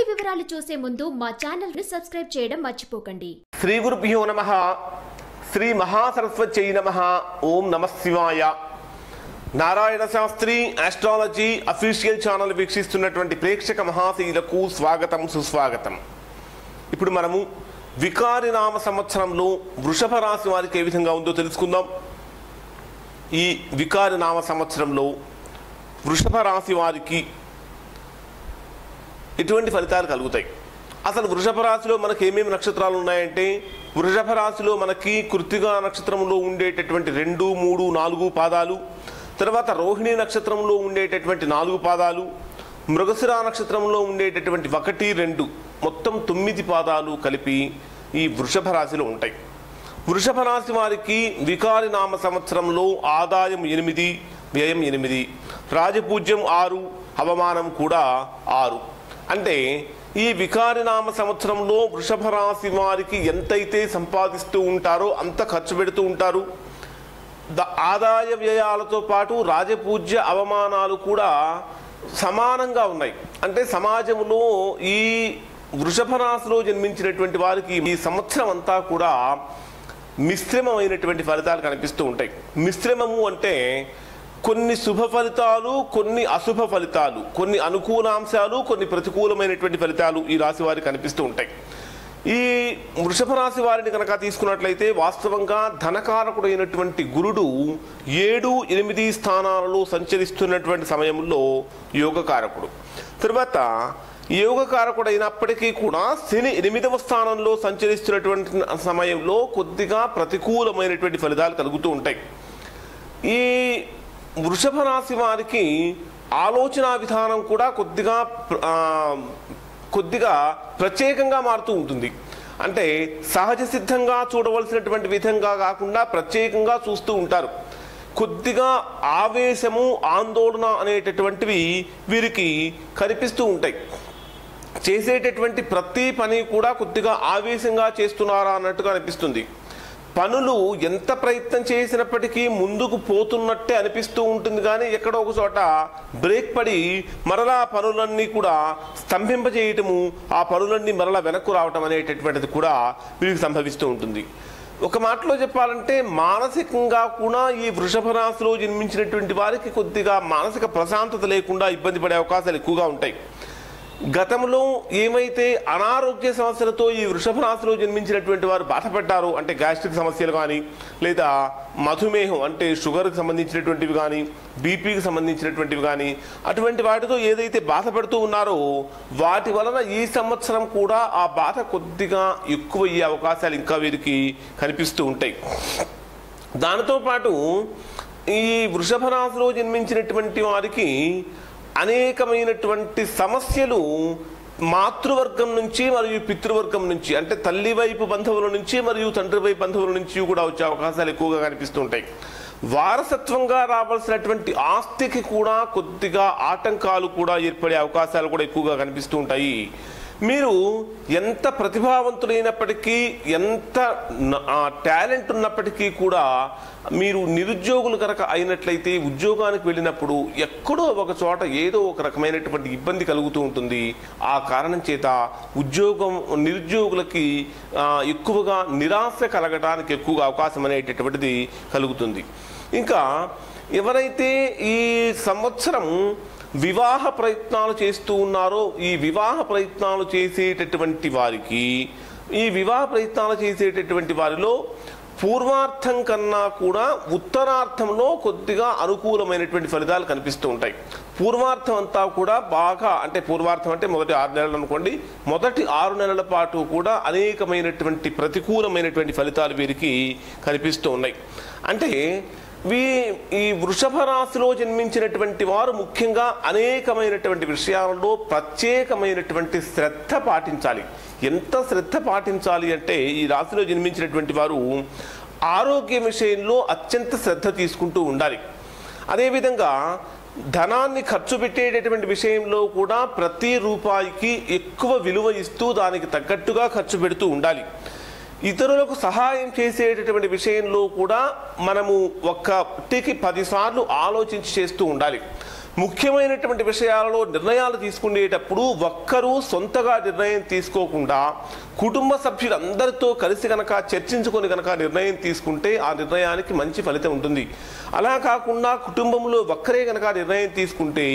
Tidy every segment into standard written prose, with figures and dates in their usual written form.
పూర్తి వివరాలు చూసే ముందు మా ఛానల్ ని సబ్స్క్రైబ్ చేయడం మర్చిపోకండి. శ్రీ గురుభ్యో నమః. శ్రీ మహాసరస్వత్యై నమః. ఓం నమః శివాయ. Narayana Shastri astrology official channel వీక్షిస్తున్నటువంటి ప్రేక్షక మహాశీలకు స్వాగతం సుస్వాగతం. ఇప్పుడు మనము వికారి నామ సంవత్సరంలో వృషభ రాశి వారికి ఏ విధంగా ఉందో తెలుసుకుందాం. ఈ వికారి నామ సంవత్సరంలో వృషభ రాశి వారికి ఎటువంటి ఫలితాలు కలుగుతాయి? అసలు వృషభ రాశిలో మనకి ఏమేమి నక్షత్రాలు ఉన్నాయంటే, వృషభ రాశిలో మనకి కృత్తికా నక్షత్రంలో ఉండేటటువంటి 2, 3, 4 పాదాలు, తర్వాత రోహిణి నక్షత్రంలో ఉండేటటువంటి 4 పాదాలు, మృగశిర నక్షత్రంలో ఉండేటటువంటి 1, 2 మొత్తం 9 పాదాలు కలిపి ఈ వృషభ రాశిలో ఉంటాయి. వృషభ రాశి వారికి వికారి నామ సంవత్సరంలో ఆదాయం 8, వ్యయం 8, రాజపూజ్యం 6, అవమానం కూడా 6. అంటే ఈ వికారి నామ సంవత్సరంలో వృషభ రాశి వారికి ఎంతైతే సంపాదిస్తూ ఉంటారో అంత ఖర్చు పెడుతూ ఉంటారు. ఆదాయ వ్యయాలతో పాటు రాజపూజ్య అవమానాలు కూడా సమానంగా ఉన్నాయి. అంటే సమాజంలో ఈ వృషభ రాశిలో జన్మించినటువంటి వారికి ఈ సంవత్సరం అంతా కూడా మిశ్రమమైనటువంటి ఫలితాలు కనిపిస్తూ ఉంటాయి. మిశ్రమము అంటే కొన్ని శుభ ఫలితాలు, కొన్ని అశుభ ఫలితాలు, కొన్ని అనుకూలాంశాలు, కొన్ని ప్రతికూలమైనటువంటి ఫలితాలు ఈ రాశి వారికి కనిపిస్తూ ఉంటాయి. ఈ వృషభ రాశి వారిని కనుక తీసుకున్నట్లయితే వాస్తవంగా ధనకారకుడైనటువంటి గురుడు 7, 8 స్థానాలలో సంచరిస్తున్నటువంటి సమయంలో యోగకారకుడు. తర్వాత యోగకారకుడైనప్పటికీ కూడా శని 8వ స్థానంలో సంచరిస్తున్నటువంటి సమయంలో కొద్దిగా ప్రతికూలమైనటువంటి ఫలితాలు కలుగుతూ ఉంటాయి. ఈ వృషభ రాశి వారికి ఆలోచన విధానం కూడా కొద్దిగా ప్రత్యేకంగా మారుతూ ఉంటుంది. అంటే సహజ సిద్ధంగా చూడవలసినటువంటి విధంగా కాకుండా ప్రత్యేకంగా చూస్తూ ఉంటారు. కొద్దిగా ఆవేశము, ఆందోళన అనేటటువంటివి వీరికి కనిపిస్తూ ఉంటాయి. చేసేటటువంటి ప్రతి పని కూడా కొద్దిగా ఆవేశంగా చేస్తున్నారా అన్నట్టుగా అనిపిస్తుంది. పనులు ఎంత ప్రయత్నం చేసినప్పటికీ ముందుకు పోతున్నట్టే అనిపిస్తూ ఉంటుంది, కానీ ఎక్కడో ఒక చోట బ్రేక్ పడి మరలా పనులన్నీ కూడా స్తంభింపజేయటము, ఆ పనులన్నీ మరలా వెనక్కు రావటం అనేటటువంటిది కూడా వీరికి సంభవిస్తూ ఉంటుంది. ఒక మాటలో చెప్పాలంటే మానసికంగా కూడా ఈ వృషభ రాశిలో జన్మించినటువంటి వారికి కొద్దిగా మానసిక ప్రశాంతత లేకుండా ఇబ్బంది పడే అవకాశాలు ఎక్కువగా ఉంటాయి. గతంలో ఏమైతే అనారోగ్య సమస్యలతో ఈ వృషభ రాశిలో జన్మించినటువంటి వారు బాధపడ్డారో, అంటే గ్యాస్ట్రిక్ సమస్యలు కానీ, లేదా మధుమేహం అంటే షుగర్కి సంబంధించినటువంటివి కానీ, బీపీకి సంబంధించినటువంటివి కానీ, అటువంటి వాటితో ఏదైతే బాధపడుతూ ఉన్నారో వాటి వలన ఈ సంవత్సరం కూడా ఆ బాధ కొద్దిగా ఎక్కువ అయ్యే అవకాశాలు ఇంకా వీరికి కనిపిస్తూ ఉంటాయి. దానితో పాటు ఈ వృషభ రాశిలో జన్మించినటువంటి వారికి అనేకమైనటువంటి సమస్యలు మాతృవర్గం నుంచి మరియు పితృవర్గం నుంచి, అంటే తల్లి వైపు బంధువుల నుంచి మరియు తండ్రి వైపు బంధువుల నుంచి కూడా వచ్చే అవకాశాలు ఎక్కువగా కనిపిస్తూ ఉంటాయి. వారసత్వంగా రావాల్సినటువంటి ఆస్తికి కూడా కొద్దిగా ఆటంకాలు కూడా ఏర్పడే అవకాశాలు కూడా ఎక్కువగా కనిపిస్తూ ఉంటాయి. మీరు ఎంత ప్రతిభావంతులైనప్పటికీ, ఎంత టాలెంట్ ఉన్నప్పటికీ కూడా మీరు నిరుద్యోగులు కనుక అయినట్లయితే ఉద్యోగానికి వెళ్ళినప్పుడు ఎక్కడో ఒక చోట ఏదో ఒక రకమైనటువంటి ఇబ్బంది కలుగుతూ ఉంటుంది. ఆ కారణం చేత నిరుద్యోగులకి ఎక్కువగా నిరాశ కలగడానికి ఎక్కువగా అవకాశం అనేటటువంటిది కలుగుతుంది. ఇంకా ఎవరైతే ఈ సంవత్సరం వివాహ ప్రయత్నాలు చేస్తూ ఉన్నారో, ఈ వివాహ ప్రయత్నాలు చేసేటటువంటి వారిలో పూర్వార్థం కన్నా కూడా ఉత్తరార్థంలో కొద్దిగా అనుకూలమైనటువంటి ఫలితాలు కనిపిస్తూ ఉంటాయి. పూర్వార్థం అంతా కూడా బాగా, అంటే పూర్వార్థం అంటే మొదటి 6 నెలలు అనుకోండి, మొదటి 6 నెలల పాటు కూడా అనేకమైనటువంటి ప్రతికూలమైనటువంటి ఫలితాలు వీరికి కనిపిస్తూ ఉన్నాయి. అంటే ఈ వృషభ రాశిలో జన్మించినటువంటి వారు ముఖ్యంగా అనేకమైనటువంటి విషయాలలో ప్రత్యేకమైనటువంటి శ్రద్ధ పాటించాలి. ఎంత శ్రద్ధ పాటించాలి అంటే ఈ రాశిలో జన్మించినటువంటి వారు ఆరోగ్య విషయంలో అత్యంత శ్రద్ధ తీసుకుంటూ ఉండాలి. అదేవిధంగా ధనాన్ని ఖర్చు పెట్టేటటువంటి విషయంలో కూడా ప్రతి రూపాయికి ఎక్కువ విలువ ఇస్తూ దానికి తగ్గట్టుగా ఖర్చు పెడుతూ ఉండాలి. ఇతరులకు సహాయం చేసేటటువంటి విషయంలో కూడా మనము 1కి 10 సార్లు ఆలోచించి చేస్తూ ఉండాలి. ముఖ్యమైనటువంటి విషయాలలో నిర్ణయాలు తీసుకునేటప్పుడు ఒక్కరూ సొంతగా నిర్ణయం తీసుకోకుండా కుటుంబ సభ్యులందరితో కలిసి కనుక చర్చించుకొని కనుక నిర్ణయం తీసుకుంటే ఆ నిర్ణయానికి మంచి ఫలితం ఉంటుంది. అలా కాకుండా కుటుంబంలో ఒక్కరే కనుక నిర్ణయం తీసుకుంటే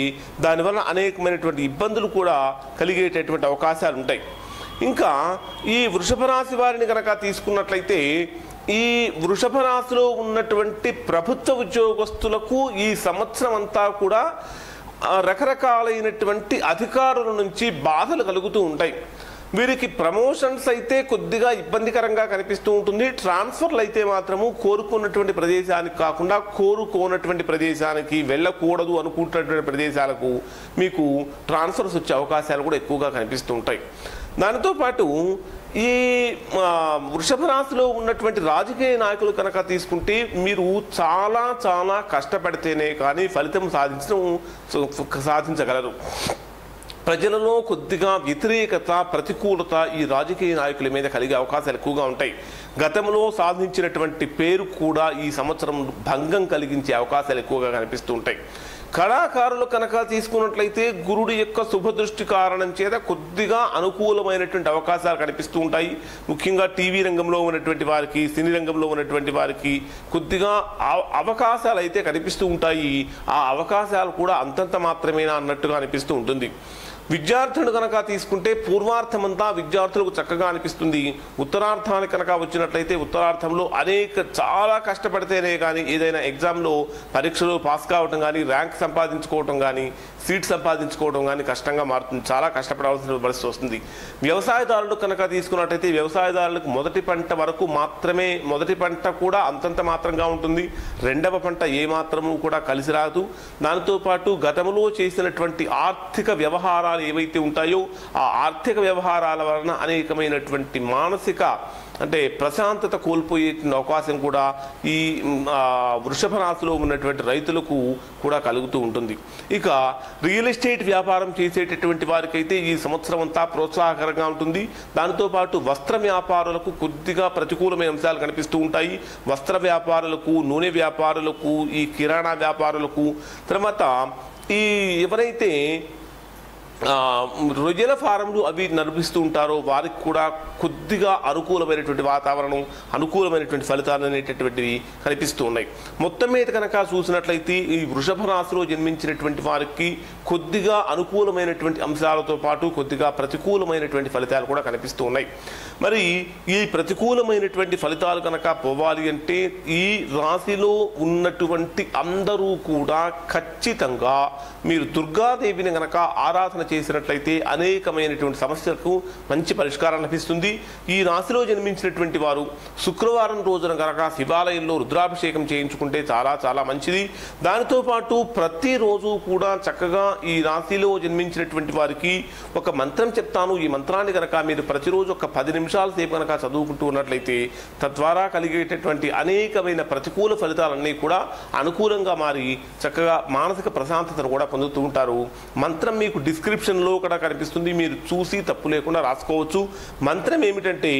దానివల్ల అనేకమైనటువంటి ఇబ్బందులు కూడా కలిగేటటువంటి అవకాశాలు ఉంటాయి. ఇంకా ఈ వృషభ రాశి వారిని కనుక తీసుకున్నట్లయితే ఈ వృషభ రాశిలో ఉన్నటువంటి ప్రభుత్వ ఉద్యోగస్తులకు ఈ సంవత్సరం అంతా కూడా రకరకాలైనటువంటి అధికారుల నుంచి బాధలు కలుగుతూ ఉంటాయి. వీరికి ప్రమోషన్స్ అయితే కొద్దిగా ఇబ్బందికరంగా కనిపిస్తూ ఉంటుంది. ట్రాన్స్ఫర్లు అయితే మాత్రము కోరుకున్నటువంటి ప్రదేశానికి కాకుండా కోరుకోనటువంటి ప్రదేశానికి వెళ్ళకూడదు అనుకుంటున్నటువంటి ప్రదేశాలకు మీకు ట్రాన్స్ఫర్స్ వచ్చే అవకాశాలు కూడా ఎక్కువగా కనిపిస్తూ ఉంటాయి. దానితో పాటు ఈ వృషభ రాశిలో ఉన్నటువంటి రాజకీయ నాయకులు కనుక తీసుకుంటే మీరు చాలా చాలా కష్టపడితేనే కానీ ఫలితం సాధించగలరు. ప్రజలలో కొద్దిగా వ్యతిరేకత, ప్రతికూలత ఈ రాజకీయ నాయకుల మీద కలిగే అవకాశాలు ఎక్కువగా ఉంటాయి. గతంలో సాధించినటువంటి పేరు కూడా ఈ సంవత్సరం భంగం కలిగించే అవకాశాలు ఎక్కువగా కనిపిస్తూ ఉంటాయి. కళాకారులు కనుక తీసుకున్నట్లయితే గురుడి యొక్క శుభదృష్టి కారణం చేత కొద్దిగా అనుకూలమైనటువంటి అవకాశాలు కనిపిస్తూ ఉంటాయి. ముఖ్యంగా టీవీ రంగంలో ఉన్నటువంటి వారికి, సినీ రంగంలో ఉన్నటువంటి వారికి కొద్దిగా అవకాశాలు అయితే కనిపిస్తూ ఉంటాయి. ఆ అవకాశాలు కూడా అంతంత మాత్రమేనా అన్నట్టుగా అనిపిస్తూ ఉంటుంది. విద్యార్థులు కనుక తీసుకుంటే పూర్వార్థమంతా విద్యార్థులకు చక్కగా అనిపిస్తుంది. ఉత్తరార్థానికి కనుక వచ్చినట్లయితే ఉత్తరార్థంలో చాలా కష్టపడితేనే కానీ ఏదైనా ఎగ్జామ్లో పరీక్షలో పాస్ కావటం కానీ, ర్యాంక్ సంపాదించుకోవటం కానీ, సీట్ సంపాదించుకోవడం కానీ కష్టంగా మారుతుంది. చాలా కష్టపడాల్సిన పరిస్థితి వస్తుంది. వ్యవసాయదారులు కనుక తీసుకున్నట్లయితే వ్యవసాయదారులకు మొదటి పంట వరకు మాత్రమే, మొదటి పంట కూడా అంతంత మాత్రంగా ఉంటుంది. రెండవ పంట ఏమాత్రము కూడా కలిసి రాదు. దానితో పాటు గతంలో చేసినటువంటి ఆర్థిక వ్యవహారాలు ఏవైతే ఉంటాయో ఆ ఆర్థిక వ్యవహారాల వలన అనేకమైనటువంటి మానసిక అంటే ప్రశాంతత కోల్పోయే అవకాశం కూడా ఈ వృషభ రాశిలో ఉన్నటువంటి రైతులకు కూడా కలుగుతూ ఉంటుంది. ఇక రియల్ ఎస్టేట్ వ్యాపారం చేసేటటువంటి వారికైతే ఈ సంవత్సరం అంతా ప్రోత్సాహకరంగా ఉంటుంది. దానితో పాటు వస్త్ర వ్యాపారులకు కొద్దిగా ప్రతికూలమైన అంశాలు కనిపిస్తూ ఉంటాయి. వస్త్ర వ్యాపారులకు, నూనె వ్యాపారులకు, ఈ కిరాణా వ్యాపారులకు, తర్వాత ఈ ఎవరైతే రొయ్యల ఫారంలు అవి నడిపిస్తూ ఉంటారో వారికి కూడా కొద్దిగా అనుకూలమైనటువంటి వాతావరణం, అనుకూలమైనటువంటి ఫలితాలు అనేటటువంటివి కనిపిస్తూ ఉన్నాయి. మొత్తం మీద కనుక చూసినట్లయితే ఈ వృషభ రాశిలో జన్మించినటువంటి వారికి కొద్దిగా అనుకూలమైనటువంటి అంశాలతో పాటు కొద్దిగా ప్రతికూలమైనటువంటి ఫలితాలు కూడా కనిపిస్తూ ఉన్నాయి. మరి ఈ ప్రతికూలమైనటువంటి ఫలితాలు కనుక పోవాలి అంటే ఈ రాశిలో ఉన్నటువంటి అందరూ కూడా ఖచ్చితంగా మీరు దుర్గాదేవిని కనుక ఆరాధన చేసినట్లయితే అనేకమైనటువంటి సమస్యలకు మంచి పరిష్కారం లభిస్తుంది. ఈ రాశిలో జన్మించినటువంటి వారు శుక్రవారం రోజున కనుక శివాలయంలో రుద్రాభిషేకం చేయించుకుంటే చాలా చాలా మంచిది. దానితో పాటు ప్రతిరోజు కూడా చక్కగా ఈ రాశిలో జన్మించినటువంటి వారికి ఒక మంత్రం చెప్తాను. ఈ మంత్రాన్ని కనుక మీరు ప్రతిరోజు ఒక 10 నిమిషాల సేపు కనుక చదువుకుంటూ ఉన్నట్లయితే తద్వారా కలిగేటటువంటి అనేకమైన ప్రతికూల ఫలితాలన్నీ కూడా అనుకూలంగా మారి చక్కగా మానసిక ప్రశాంతతను కూడా పొందుతూ ఉంటారు. మంత్రం మీకు డిస్క్రిప్షన్లో కూడా కనిపిస్తుంది, మీరు చూసి తప్పు లేకుండా రాసుకోవచ్చు. మంత్రం ఏమిటంటే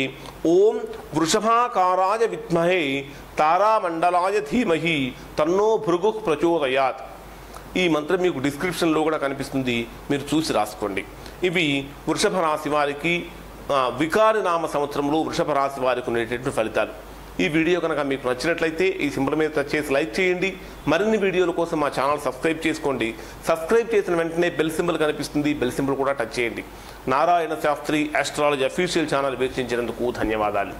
ఓం వృషభాకారాయ విద్మహే తారామండలాయ ధీమహి తన్నో భృగు ప్రచోదయాత్. ఈ మంత్రం మీకు డిస్క్రిప్షన్లో కూడా కనిపిస్తుంది, మీరు చూసి రాసుకోండి. ఇవి వృషభ రాశి వారికి వికారి నామ సంవత్సరంలో వృషభ రాశి వారికి ఉండేటటువంటి ఫలితాలు. ఈ వీడియో కనుక మీకు నచ్చినట్లయితే ఈ సింబల్ మీద టచ్ చేసి లైక్ చేయండి. మరిన్ని వీడియోల కోసం మా ఛానల్ సబ్స్క్రైబ్ చేసుకోండి. సబ్స్క్రైబ్ చేసిన వెంటనే బెల్ సింబల్ కనిపిస్తుంది, బెల్ సింబల్ కూడా టచ్ చేయండి. Narayana Shastri astrology official channel వీక్షించినందుకు ధన్యవాదాలు.